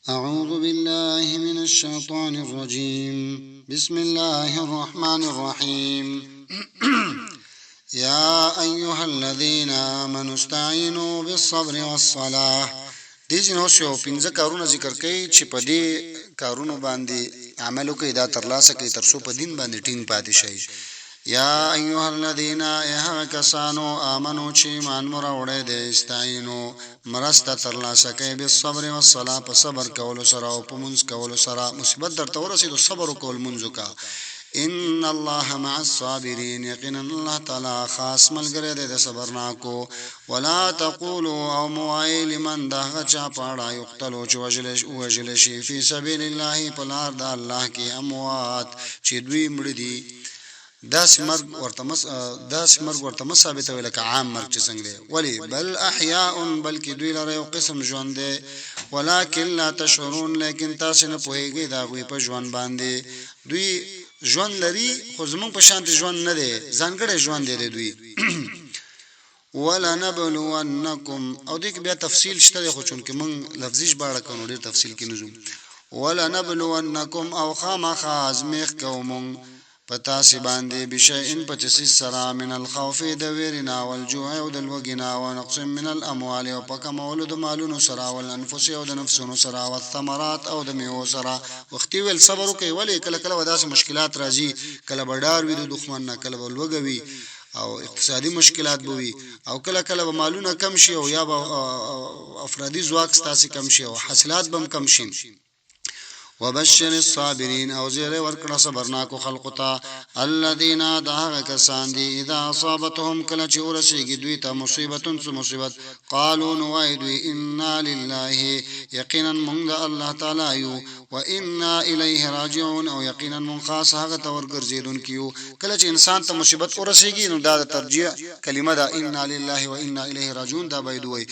أعوذ بالله من الشيطان الرجيم بسم الله الرحمن الرحيم يا أيها الذين آمنوا استعينوا بالصبر والصلاة. دې جنو شو پنځه کارونه ذکر کړي چې په دې کارونو باندې عمل وکړي دا ترلاسه کړي تر څو په دین باندې ټینګ پاتې شي. یا ایها الذین کسانو آمنو چې ایمان مراوړی دی استعینو مرسته ترلاسه کوي بالصبر والصلاة په صبر کولو سره او په منځ کولو سره. مصیبت درته ورسېدو صبر وکول منځ وکړه. ان الله مع الصابرین یقینا الله تعالی خاص ملګری دی د صبرناکو. ولا تقولوا او موایې لمن دغه چا پاړه یقتلو چې وژل شي فی سبیل الله په لار د الله کې اموات چې دوی مړه دي. داس مرګ ورته ثابتوي لکه عام مرګ چې څنګه دی. ولی بل احیاء بلکې دوی لره یو قسم ژوند دی ولکن لا تشعرون لیکن تاسو نه پوهیږئ دا غوی په ژوند باندې. دوی ژوند لري خو زمونږ په شانت ژوند نه دی ځانګړی ژوند دی دوی. ولا نبلونکم او دې کې بیا تفصیل شته خو چونکې موږ لفظي ژباړه کوو ډېر تفصیل کې نه ځو. ولا نبلونکم او خامخا ازمیخ کوم پتا سی باندې بشیء پچسی سرا من الخوف د ویرنا والجوع او د لوګینا ونقص من الاموال او پکمول د مالونو سرا والانفس او د نفسونو سرا والثمرات او د میوه سرا. وختي ول صبر کوي ولی کله کله وداسې مشکلات راځي کله بډار وي د دښمن نه کله ولوګوي او اقتصادي مشکلات بوي او کله کله به مالونه کم شي او یا به افرادي ځواک ستاسو کم شي او حاصلات بم کم شي. وبشر الصابرین او زیر ورکړه صبرناکو خلقتا الذين دعا کسان دي اذا اصابتهم کله چې ورسیږي دوی ته مصیبت قالوا نوایدو انا لله یقینا من الله تعالی یو وانا الیه راجعون او یقینا من خاص هغه تور ګرځیدون کیو. کله چې انسان ته مصیبت ورسیږي نو دا ترجیح کلمه ده انا لله وانا الیه راجعون دا بيدوي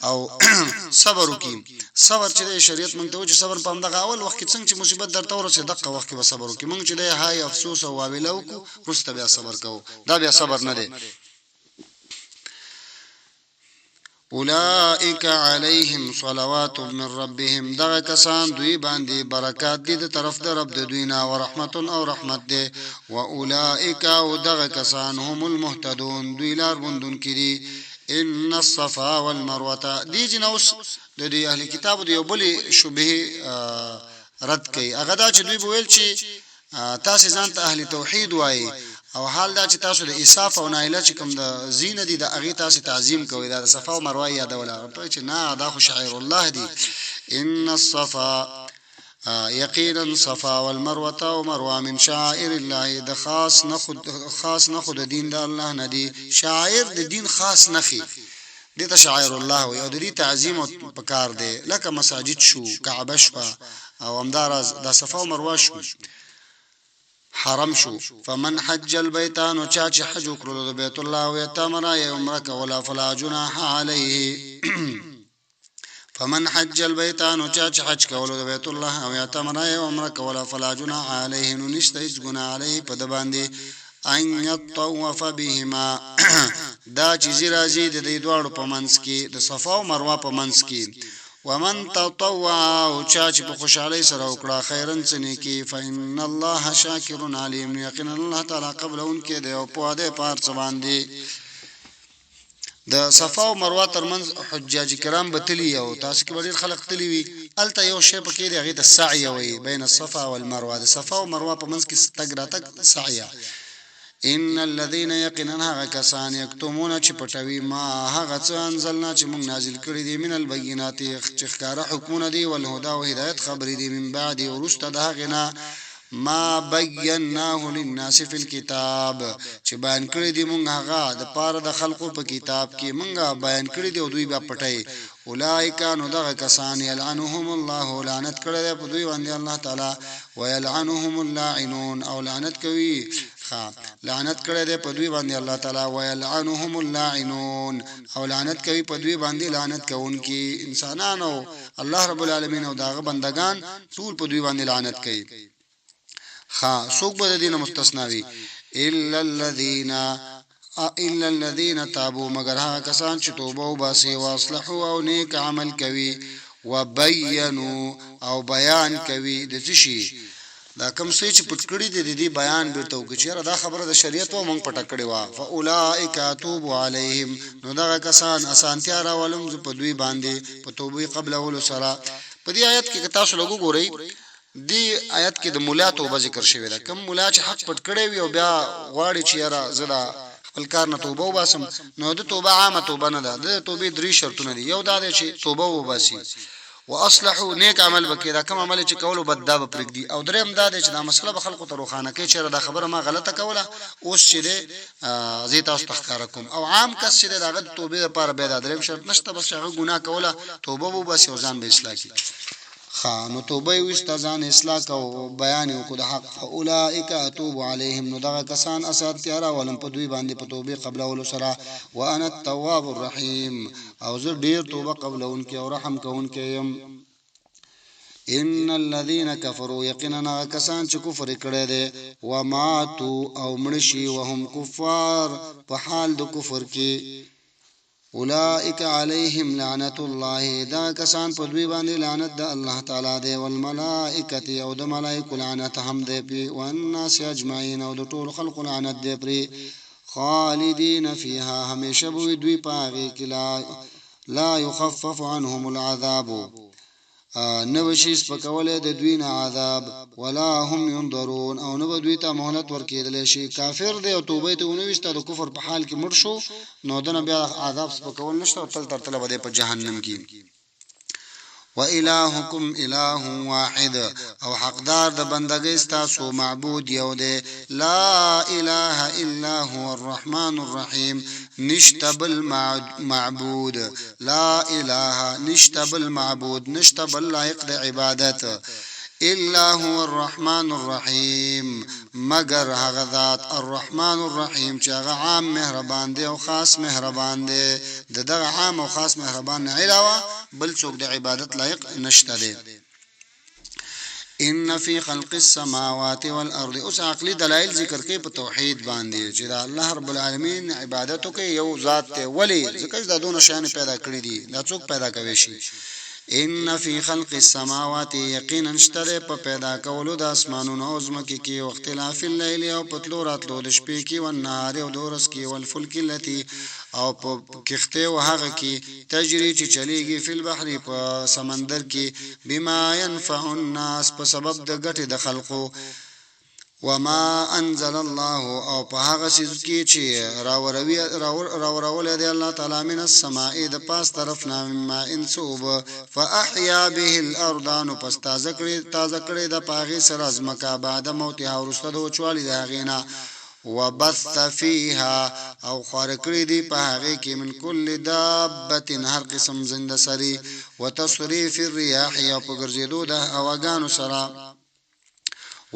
او صبر وکي. صبر چې شریعت مونږ ته و چې صبر په همدغه اول وخت کې څنګه چې مصیبت درته ورسې دغه وخت کې به صبر وکي. مونږ چې دی هاي افسوس او واویلا وکړو وروسته بیا صبر کوو دا بیا صبر نه دی. اولئک علیهم صلوات من ربهم دغه کسان دوی باندې برکات دي د طرف د رب د دوی نه او رحمت او رحمت دی. و اولئک او دغه کسان هم المهتدون دوی لار بوندون کړي. ان الصفا والمروه دي جنوس د دې اهل کتاب دی یو بل شبهه رد کوي. هغه دا چې دوی ویل چې تاسو ځان ته اهل توحید وایي او حال دا چې تاسو د اساف او نایله چې کوم د زین دي د اغه تاسو تعظیم کوي دا د صفا او مروه یادول چې نه دا خو شعائر الله دي. ان الصفا یقینا صفا والمروه او مروه من شعائر الله د خاص نه خود دین د الله نه دي. شعائر د دین خاص نخي دي ته شعائر الله او د دې تعظیم او پکار دي لکه مساجد شو کعبه شو او امدارز د صفا او مروه شو حرم شو. فمن حج البيت نو چا چې حج وکړو د بیت الله او یتمرا عمره کولا فلا جناح علیه. فمن حج البيت نو چا چې حج کولو د بیت الله او یتمرا عمره کولا فلا جناح علیه نو نشته هیڅ ګناه علیه په د باندې ان يطوف بهما دا چې راځي د دې دوړو په منځ کې د صفا او مروه په منځ کې. ومن تطوع او چا چې په خوشحالۍ سره وکړه خیرن څه نیکی فإن الله شاکر علیم یقینا الله تعالی قبلون کې دی او په دې پار څه باندې. د صفا او مروه ترمنځ حجاج کرام بتلی او تاسو کې ډېر خلک تلی وي الته یو شی پکې دی هغه د سعی وي بین الصفا والمروه د صفا او مروه په منځ کې تګ سعی. ان الذين يقينون كسان يكتمون چې پټوي ما هغه څه انزلنا چې موږ نازل کړی دي من البينات چې ښکارا حکمونه دي والهدى او هدایت خبرې دي من بعد ورست ده غنا ما بیناه للناس فی الكتاب چې بیان کړی دي موږ هغه د پاره د خلقو په کتاب کې موږ بیان کړی دي او دوی بیا پټي. اولئک نو دغه کسان یلعنهم الله لعنت کړی دی په دوی باندې الله تعالی ويلعنهم اللاعنون او لعنت کوي لعنت کړی دی په دوی باندې الله تعالی ويلعنهم اللاعنون او لعنت کوي په دوی باندې لعنت کوونکي انسانانو الله رب العالمین او داغه بندگان ټول په دوی باندې لعنت کوي. څوک به د دینه مستثنا وي الا الذين تابوا مگر هغه کسان چې توبه وباسي او اصلحوا او نیک عمل کوي وبینوا او بیان کوي د شي دا کوم څه چې پټ کړی دي د بیان بیرته وکړي چې دا خبره د شریعت او مونږ پټ کړی وا فاولائک اتوب علیهم نو دا کسان اسانتیا راولم په دوی باندې په توبه قبل اول سره. په دې آیت کې تاسو لګو ګورئ دی آیت کې د مولا توبه ذکر شوی دا کوم مولا چې حق پټ کړی وي او بیا غواړي چې یاره زړه خپل کار نه توبه وباسم نو د توبه عامه توبه نه ده د توبې درې شرطونه دي. یو دا دی چې توبه وباسي واصلحوا نیک عمل وکړي دا کوم عمل چې کول بد دا پرېږدي او دریم دا دی چې دا مسله به خلکو ته روښانه کوي چې دا خبره ما غلطه کوله اوس چې زه تاسو تخکار کوم او عام کس چې دا د توبې لپاره به دا دریم شرط نشته بس هغه ګناه کوله توبه وباسي او ځان به اصلاح کړي نو توبه واستزان اصلاح کو بیان کو د حق اولئک اتوب علیهم نو دا کسان اسات تیارا ولم په دوی باندې په توبه قبل اول سره وانا التواب الرحیم او زه ډیر توبه قبل اونکه او رحم کوونکه يم. ان الذين كفروا يقينا کسان چې کفر کړي دي و ماتوا او مرشي وهم کفار په حال د کفر کې اولئک علیهم لعنت الله دا کسان په دوی باندې لعنت د الله تعالی دی والملائکه او د ملائکه لعنت هم دی پی والناس اجمعین او د ټول خلق لعنت دی پری خالدین فیها همیشه به دوی پاغي کې لا يخفف عنهم العذاب نوشي سپکولې د دوی نه عذاب ولا هم ينظرون او نو دوی ته مهلت ورکېدل شي. کافر دی او توبه ته ونه وسته د کفر په حال کې مړ شو نو دنه بیا عذاب سپکول نشته او تل تر بده په جهنم کې. وإلهكم إله واحد او حقدار د بندګۍ ستاسو معبود یو دی لا اله الا هو الرحمن الرحیم نشتبل معبود لا اله نشتبل معبود نشتبل لایق د عبادت الا هو الرحمن الرحیم مگر هغه ذات الرحمن الرحیم چې هغه عام مهربان دی او خاص مهربان دی دغه عام او خاص مهربان نه علاوه بل څوک د عبادت لایق نشته دی. ان فی خلق السماوات والارض اوس عقلی دلایل ذکر کوي په توحید باندې چې دا الله رب العالمین عبادت کوي یو ذات ته ولی ځکه دا دونه شان پیدا کړی دي دا څوک پیدا کوي شي. ان فی خلق السماوات یقینا اشتره په پیدا کولو د اسمانونو او زمکه کې او اختلاف الليل او پتلو راتلو د شپې کې او نهار او دورس کې او الفلک التي او په کښته او هغه کې تجری چې چلیږي فل بحر په سمندر کې بما ينفع الناس په سبب د ګټې د خلقو وما انزل الله او په هغه سیز کې چې راورول دی الله تعالی من السماء د پاس طرف نه ما انسوب فاحيا به الارض نو پس تازه کړي د پاغي سره ازمکا بعد موت او رسد او چوالي د غینا وبث فيها او خارکړي دی په هغه کې من کل دابه هر قسم زنده سري وتصريف الرياح او په ګرځېدو د هواګانو سره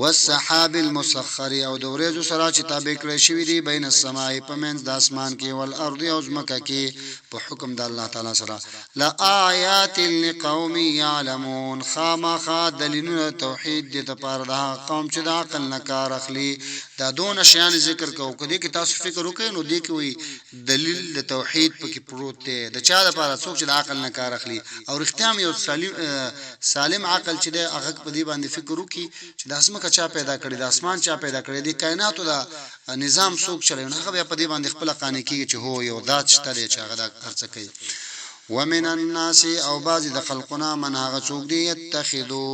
والسحاب المسخر او د ورېځو سره چې تابع کړی شوی دی بین السماء په منځ د اسمان کې ول ارض او زمکه کې په حکم د الله تعالی سره لا آیات لقوم يعلمون خامخا دلیلونه توحید د لپاره د قوم چې د عقل نه کار اخلي. دا دون شیان ذکر کوو کدی کې تاسو فکر وکړئ نو دی کې وي دلیل د توحید پکې پروت دی د چا لپاره څوک چې د عقل نه کار اخلي او اختیام یو سالم عقل چې د هغه په دی باندې فکر وکړي چې د اسمه چا پیدا کړی د اسمان چا پیدا کړی د کائناتو دا نظام څوک چلوي هغه بیا په دې باندې خپل قانې کیږي چې هو یو ذات شته چې هغه دا هرڅه کوي. ومن الناس او بعض د خلقنا من هغه څوک دی يتخذو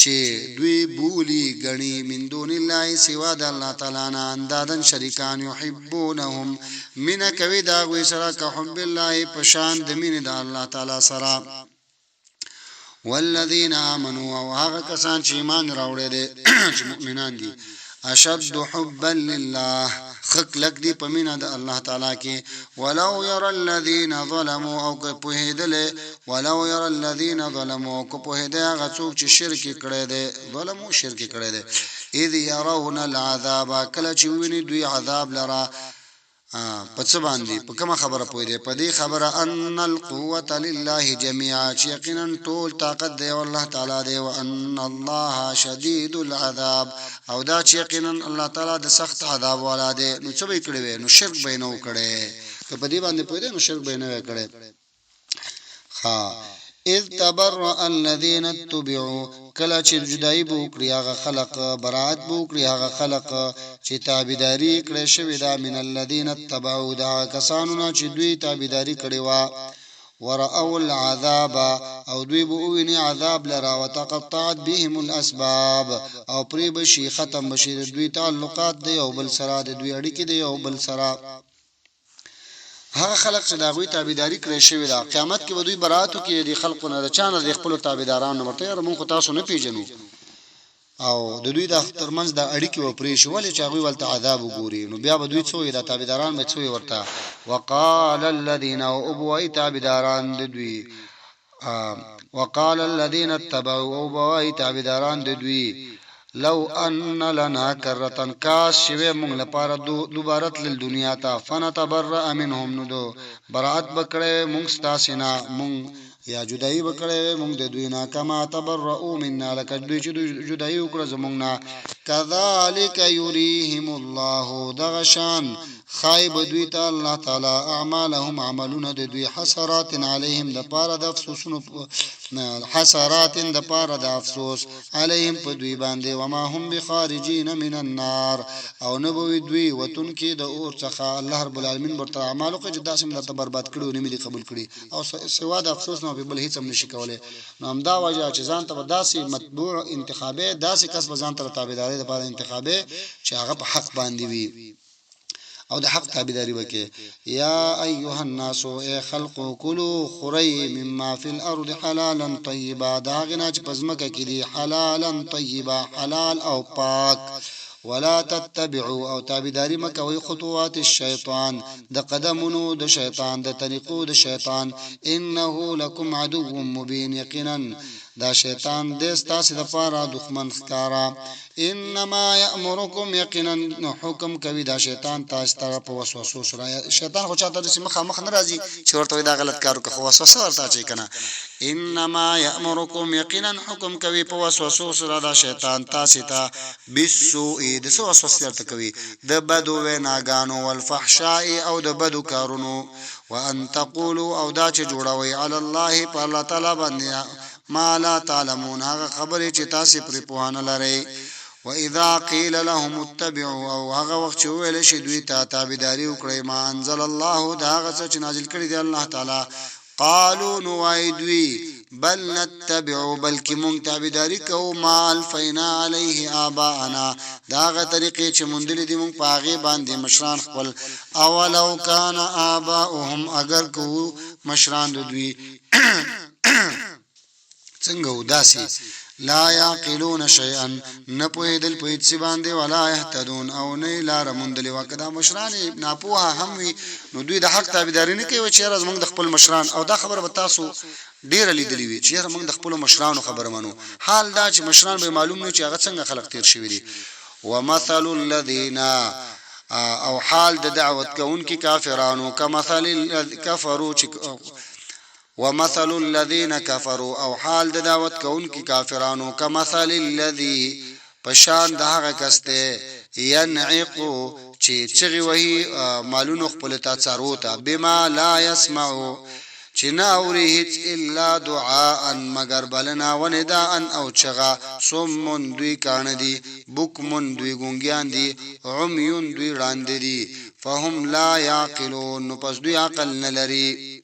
چې دوی بولی غنی من دون الله سوا د الله تعالی نه اندادن شریکان يحبونهم من کوي دا غوي سره که حب الله پشان د مين د الله تعالی سره. والذین آمنوا او هغه کسان چې ایمان راوړي دي چې مؤمنان دي اشد حبا لله خلق دی په مینا د الله تعالی کې ولو ير الذين ظلموا او که په هدل ولو ير الذين ظلموا کو په هدا هغه څوک چې شرک کړي دي ظلمو شرک کړي دي اذ يرون العذاب کله چې ویني دوی عذاب لرا په څه باندې په کومه خبره پوي دی په دې خبره ان القوه لله جميعا چې یقینا ټول طاقت دی الله تعالی دی او ان الله شدید العذاب او دا چې یقینا الله تعالی د سخت عذاب والا دی. نو څه به کړي نو شرک به نه وکړي که په دې باندې پوي دی نو شرک به نه وکړي. اذ تبرأ الذين اتبعوا کله چې جدای بو کړی هغه خلق برات بو کړی هغه خلق چې تابعداري کړی شوی دا من الذين اتبعوا دا کسانو نه چې دوی تابعداري کړی وا ورأوا العذاب او دوی بو ویني عذاب لرا وتقطعت بهم الاسباب او پری بشي ختم بشي دوی تعلقات دی او بل سره د دوی اړیکې دی او بل سره هغه خلق چې دا غوي تابعداري کړی شوی دا قیامت کې دوی براتو کې دي خلقونه د چانه د خپل تابعدارانو ورته موږ تاسو نه پیژنو او د دوی د ترمنځ د اړیکې و پرې شو ولې چې هغه ولته عذاب وګوري نو بیا به دوی څوې د تابعداران به څوې ورته وقال الذين ابوا تابعداران د دوی وقال الذين اتبعوا ابوا تابعداران د دوی لو ان لنا کرتن کاش شوه مونږ لپاره دوباره تل دنیا ته فنتبرأ منهم ندو برات بکړې مونږ ستاسینا مونږ یا جدای بکړې مونږ د دوی نه کما تبرؤوا منا لکه دوی چې جدای وکړه زمونږ نه کذالک یریهم الله دغشان خایب دوی ته الله تعالی اعمالهم عملون د دوی حسرات علیهم د پاره د افسوسونو حسرات د پاره د افسوس علیهم په دوی باندې وما هم بخارجین من النار او نبوی دوی وتون کې د اور څخه الله رب العالمین ورته اعمالو کې جدا سم د برباد کړو نه ملي قبول کړي او سوا د افسوس نه په بل هیڅ هم نشي کولای نو همدا وجه چې ځان ته داسې متبوع انتخابي داسې کسب ځان ته تابعداري لپاره انتخابي چې هغه په حق باندې وي او د حق تابعداري وکي یا ایها الناس ای خلق کلوا خری مما فی الارض حلالا طیبا دا غنا چې پزمکه کې دي حلالا طیبا حلال او پاک ولا تتبعوا او تابعداري مکوي خطوات الشیطان د قدمونو د شیطان د طریقو د شیطان انه لكم عدو مبین یقینا دا شیطان د ستاسو د پاره دښمن ښکارا انما یامرکم یقینا حکم کوي دا شیطان تاسو ته په وسوسه سره شیطان خو چاته د مخ نه راځي چې ورته دا غلط کارو کوي وسوسه ورته چي کنه انما یامرکم یقینا حکم کوي په وسوسه سره دا شیطان تاسو ته بالسوء د وسوسه ورته کوي د بدو ناګانو والفحشاء او د بدو کارونو وان تقولوا او دا چې جوړوي علی الله په الله تعالی باندې ما لا تعلمون هغه خبره چې تاسو پرې پوهانه لرئ واذا قيل لهم اتبعوا او هغه وخت چې ویل شي دوی ته تابعداري وکړي ما انزل الله دا هغه چې نازل کړی دی الله تعالی قالوا نوایدوی بل نتبعوا بلکې مونږ تابعداري کوو ما الفینا علیه آباءنا دا هغه طریقې چې مونږ دي مونږ پاغي باندې مشران خپل اولو کان آباؤهم اگر کو مشران دوی څنګه وداسي لا يعقلون شيئا نپوهدل په هیڅ باندې ولا يهتدون او نه لار مندل وکدا مشران ناپوها هم وي نو دوی د حق تابعداري نه کوي چې راز موږ د خپل مشران او دا خبره به تاسو ډیر لیدلی وي چې موږ د خپل مشرانو خبره منو حال دا چې مشران به معلوم نه چې هغه څنګه خلق تیر شوی دي ومثل الذين او حال د دعوت کوونکي کافرانو کمثل کفروا ومثل الذين كفروا او حال د دعوت کوونکي کافرانو کمثل الذي پشان دغه کسته ينعقو چې چغي وهي مالونو خپل تا څاروته بما لا يسمعوا چې نه اوري هیڅ الا دعاء مگر بلنا ونداء او چغا صم دوی کان دي بکمن دوی ګونګیان دي عميون دوی وړاندې دي فهم لا يعقلون پس دوی عقل نه لري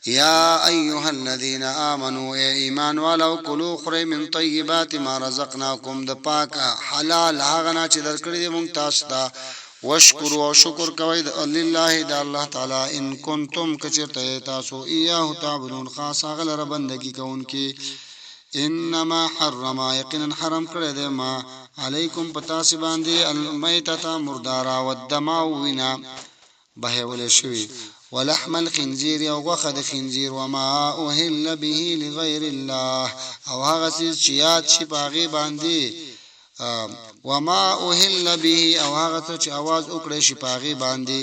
یا ایها الذين امنوا ایمان والو کلوا خری من طیبات ما رزقناکم د پاک حلال هغه نه چې درکړي دي مونږ تاسو ته واشکروا او شکر کوئ لله د الله تعالی ان کنتم کچرته تاسو ایاه تعبدون خاص هغه لره بندگی کوونکی انما حرم یقینا حرام کړی دی ما علیکم پتا سی باندې المیتۃ مردارا والدماء وینا بهول شوی ولحم الخنزير او غوخه د خنزير وما اوهل به لغير الله او هغه چې یاد شي باغی باندې وما اوهل به او هغه چې आवाज وکړي شي باغی باندې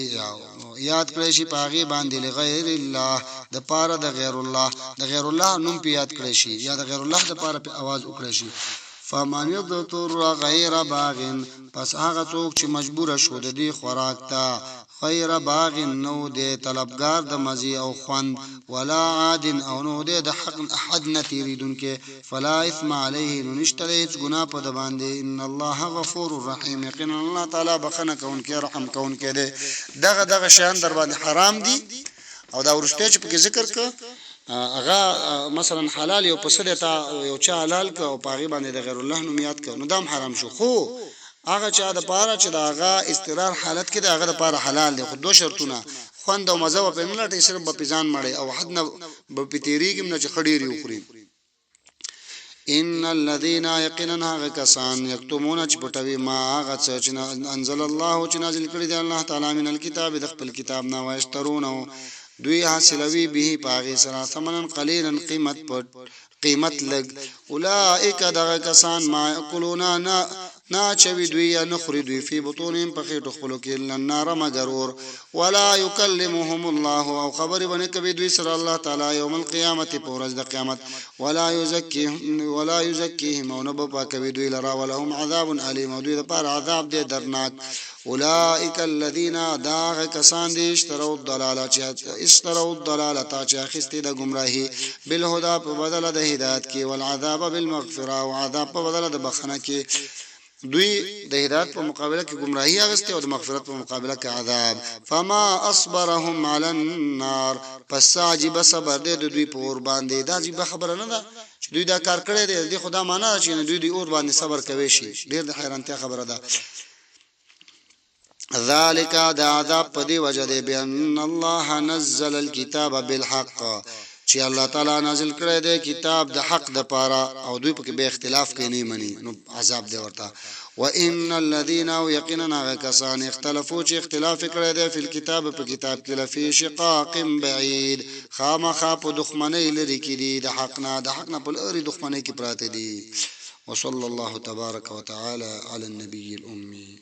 یاد کړی شي باغی باندې لغیر الله د پاره د غیر الله د غیر الله نوم په یاد کړی شي یا د غیر الله د پاره په आवाज وکړي شي فمن يضطر غیر باغ پس هغه څوک چې مجبور شو د دې خوراک ته غیر باغ نو دې طلبگار د مزي او خوند ولا عاد او نو دې د حق احد نتیریدونکې فلا اثم علیه نشتره هیڅ ګناه په د باندې ان الله غفور رحیم یقینا الله تعالی بخنه کوونکې رحم کوونکې دی دغه شیان در باندې حرام دي او دا ورسته چې په ذکر ک اغه مثلا حلال یو پسه دیتا یو چا حلال ک او پاغي باندې د غیر الله نوم یاد ک نو دام حرام شو خو هغه چا د پاره چې دا هغه استقرار حالت کې دا هغه د پاره حلال دي خو دوه شرطونه خوند او مزه په نه لټي صرف په پیزان مړي او حد نه په پتیریګم نه چې خډيري وخوري ان الذين يقيننا كسان يكتمون چپټوي ما هغه چې انزل الله چې نازل کړی دی الله تعالی من الكتاب د خپل کتاب نه واشترونه دوی حاصلوي به پاغي سره ثمنن قليلا قیمت لګ اولئک دغه کسان ما یاکلون نا چوي دوی یا نخري دوی فی بطونهم په خېټو خپلو کې النار مغرور ولا يكلمهم الله او خبر باندې کوي دوی سره الله تعالی یوم القیامت په ورځ د قیامت ولا یزکیهم او نه به کوي دوی لرا ولهم عذاب الیم او دوی لپاره عذاب دی درناک اولئک الذین داغ کسان دي اشتروا الضلاله چې اخستې د گمراهی بالهدى په بدل د هدایت کې والعذاب بالمغفرة او عذاب په بدل د بخنه کې دوی د هدایت په مقابله کې گمراهی اغسته او د مغفرت په مقابله کې عذاب فما اصبرهم على النار پس عجیب صبر دې دوی په اور باندې دا عجیب خبره نه ده چې دوی دا کار کړی دی خدا معنا چې دوی د اور باندې صبر کوي شي ډیر د حیرانتیا خبره ده ذالک دا عذاب په دی وجه دی بان الله نزل الكتاب بالحق چې الله تعالی نازل کړی دی کتاب د حق د پاره او دوی په کې به اختلاف کوي نه مني نو عذاب دی ورته وان الذين يقيننا كسان اختلفوا چې اختلاف کړی دی په کتاب په کتاب کې لفي شقاق بعید خامخا په دښمنۍ لري کې دي د حق نه په لري دښمنۍ کې پراته دي وصلى الله تبارك وتعالى على النبي الأمي